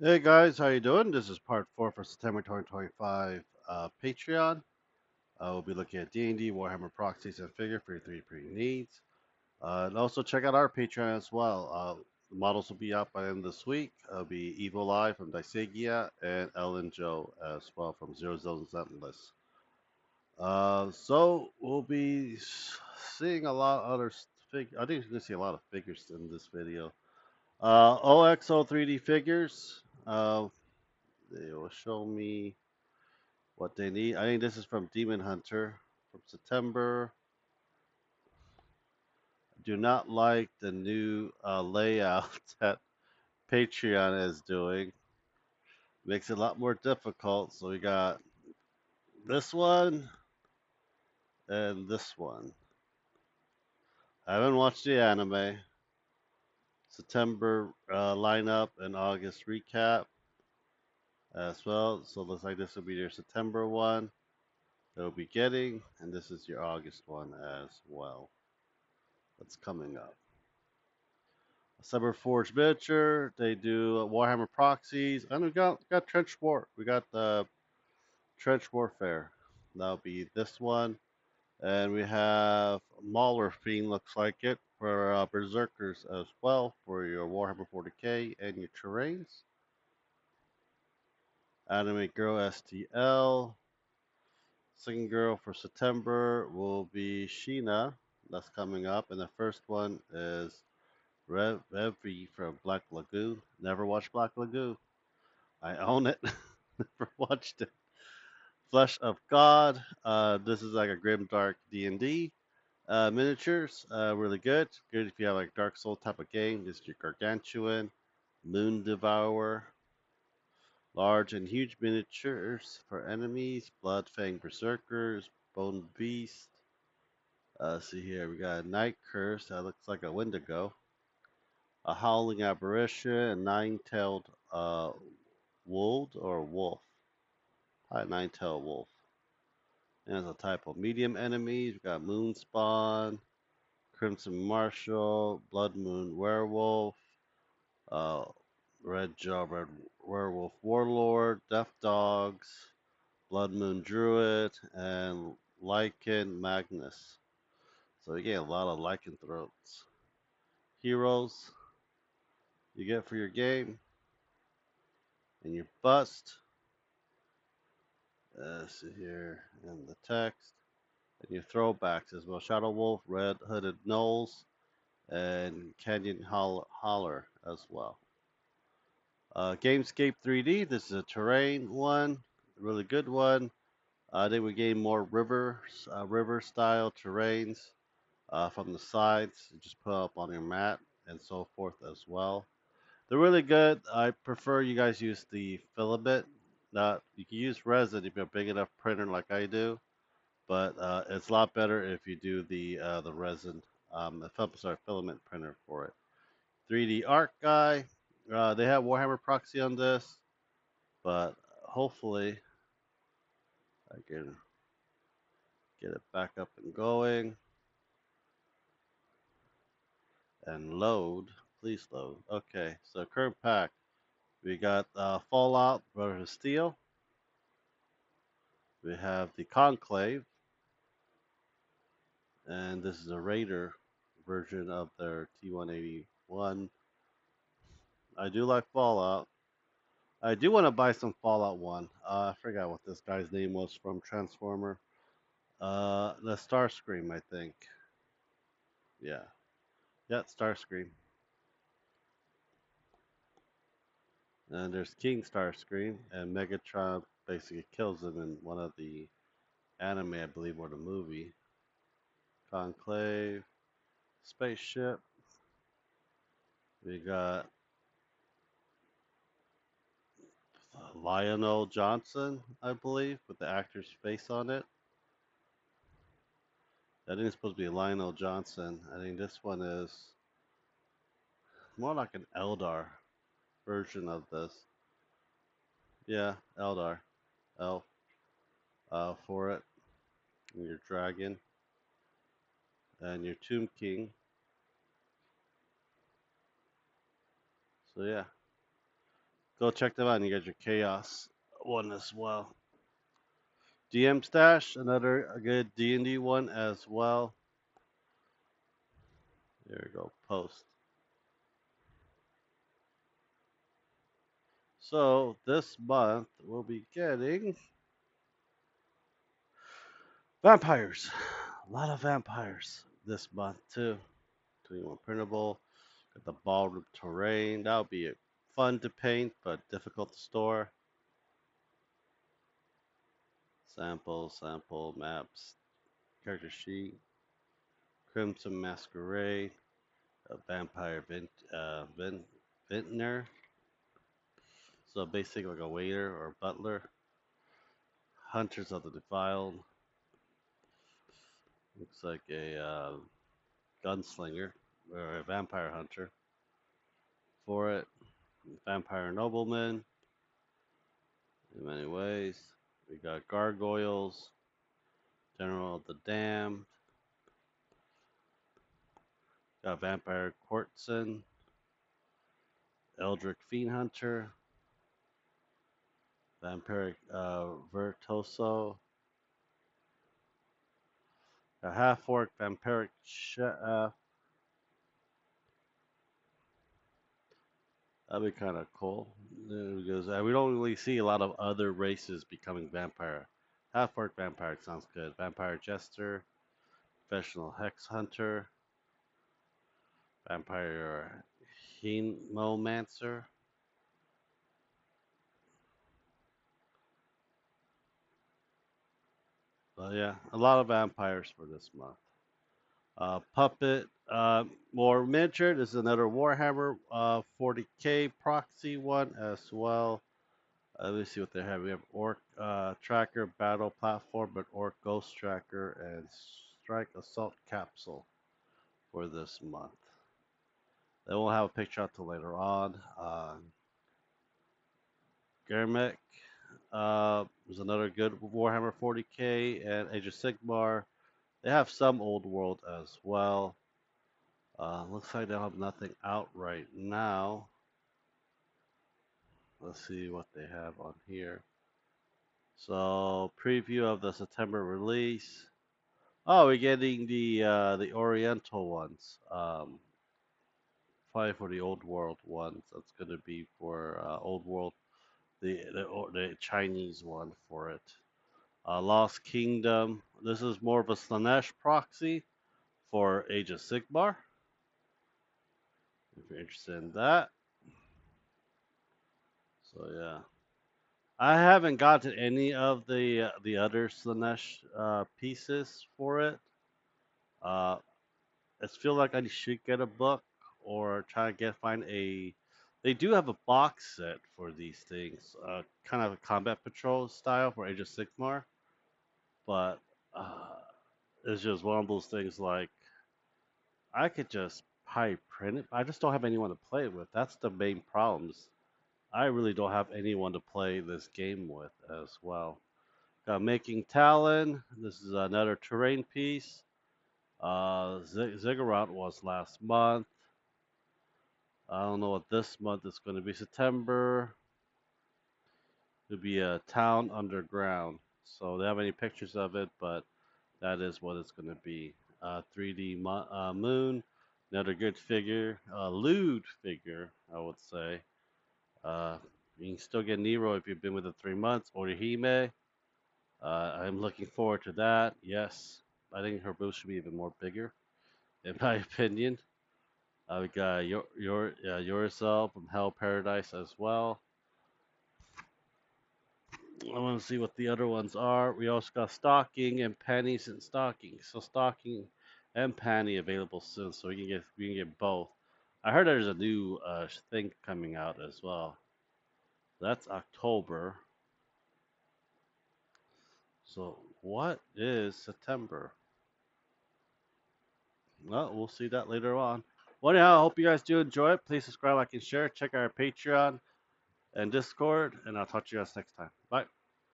Hey guys, how you doing? This is part 4 for September 2025 Patreon. We'll be looking at D&D, Warhammer Proxies, and Figure for your 3 needs. And also check out our Patreon as well. The models will be out by the end of this week. It'll be Evil Eye from Daisegia and Ellen Joe as well from Zero Zone Zentless. So we'll be seeing a lot of other I think you're going to see a lot of figures in this video. OXO 3D figures. They will show me what they need. I think this is from Demon Hunter from September. Do not like the new layout that Patreon is doing. Makes it a lot more difficult. So we got this one and this one. I haven't watched the anime. September lineup and August recap as well. So it looks like this will be your September one that we'll be getting, and this is your August one as well. That's coming up. Cyber Forge Miniature. They do Warhammer Proxies, and we got Trench War. We got the Trench Warfare. That'll be this one, and we have Mauler Fiend. Looks like it for Berserkers as well for your Warhammer 40k and your terrains. Anime Girl STL. Second girl for September will be Sheena. That's coming up, and the first one is Revi from Black Lagoon. Never watched Black Lagoon. I own it. Never watched it. Flesh of God. This is like a grim dark D&D miniatures. Really good. Good if you have like Dark Soul type of game. This is your Gargantuan, Moon Devourer. Large and huge miniatures for enemies. Bloodfang Berserkers, Bone Beast. See here, we got a Night Curse that looks like a Wendigo, a Howling Apparition, a Nine-tailed Wold or Wolf. Hi, Nine-tailed Wolf. And a type of medium enemies. We got Moonspawn, Crimson Marshal, Blood Moon Werewolf, uh, Red Jaw Red Werewolf Warlord, Death Dogs, Blood Moon Druid, and Lycan Magnus. So you get a lot of lycanthropes. Heroes you get for your game and your bust. See here in the text. And your throwbacks as well. Shadow Wolf, Red Hooded Knolls, and Canyon Holler as well. Gamescape 3D. This is a terrain one, really good one. I think we gain more river style terrains from the sides. You just put up on your mat and so forth as well. They're really good. I prefer you guys use the filament. Not you can use resin if you have a big enough printer like I do, but it's a lot better if you do the resin, filament printer for it. 3D art guy. They have Warhammer Proxy on this, but hopefully I can get it back up and going and load. Please load. Okay, so current pack. We got Fallout Brotherhood of Steel. We have the Conclave, and this is a Raider version of their T181. I do like Fallout. I do want to buy some Fallout 1. I forgot what this guy's name was from Transformer. The Starscream, I think. Yeah. Yeah, Starscream. And there's King Starscream, and Megatron basically kills him in one of the anime, I believe, or the movie. Conclave, Spaceship. We got Lionel Johnson, I believe, with the actor's face on it. I think it's supposed to be Lionel Johnson. I think this one is more like an Eldar version of this. Yeah, Eldar. Elf for it. And your dragon. And your Tomb King. So yeah. Go check them out and you get your Chaos one as well. DM Stash, another a good D&D one as well. There we go, post. So this month we'll be getting vampires. A lot of vampires this month too. 21 printable. Got the ballroom terrain. That'll be fun to paint but difficult to store. Sample maps, character sheet, Crimson Masquerade, a vampire vintner. So basically like a waiter or butler. Hunters of the Defiled. Looks like a gunslinger or a vampire hunter for it. Vampire nobleman in many ways. We got gargoyles, General of the Damned, got vampire courtesan, Eldritch fiend hunter, vampiric virtuoso, a half orc vampiric chef. That'd be kind of cool because we don't really see a lot of other races becoming vampire. Half orc vampire sounds good. Vampire jester, professional hex hunter, vampire hemomancer. But yeah, a lot of vampires for this month. Puppet, more miniature. This is another Warhammer 40k proxy one as well. Let me see what they have. We have Orc Tracker, Battle Platform, but Orc Ghost Tracker, and Strike Assault Capsule for this month. They won't have a picture out till later on. Garmek is another good Warhammer 40k, and Age of Sigmar. They have some old world as well. Looks like they'll have nothing out right now. Let's see what they have on here. So preview of the September release. Oh, we're getting the Oriental ones. Probably for the old world ones. That's gonna be for old world, the Chinese one for it. Lost Kingdom. This is more of a Slanesh proxy for Age of Sigmar. If you're interested in that. So yeah, I haven't gotten any of the other Slanesh pieces for it. Uh, I feel like I should get a book or try to find a. They do have a box set for these things, kind of a combat patrol style for Age of Sigmar, but uh, it's just one of those things like I could just probably print it. I just don't have anyone to play it with. That's the main problems. I really don't have anyone to play this game with as well. Got Making Talon. This is another terrain piece. Ziggurat was last month. I don't know what this month is going to be. September. It'll be a town underground. So they don't have any pictures of it, but that is what it's going to be. 3D moon. Another good figure. Lewd figure, I would say. Uh, you can still get Nero if you've been with it 3 months. Or Hime. I'm looking forward to that. Yes. I think her booth should be even more bigger, in my opinion. We got yourself from Hell Paradise as well. I want to see what the other ones are. We also got stocking and panties and stockings. So stocking and panty available soon, so we can get both. I heard there's a new thing coming out as well. That's October. So what is September? Well, we'll see that later on. Well, anyhow, I hope you guys do enjoy it. Please subscribe, like, and share. Check out our Patreon and Discord, and I'll talk to you guys next time. Bye.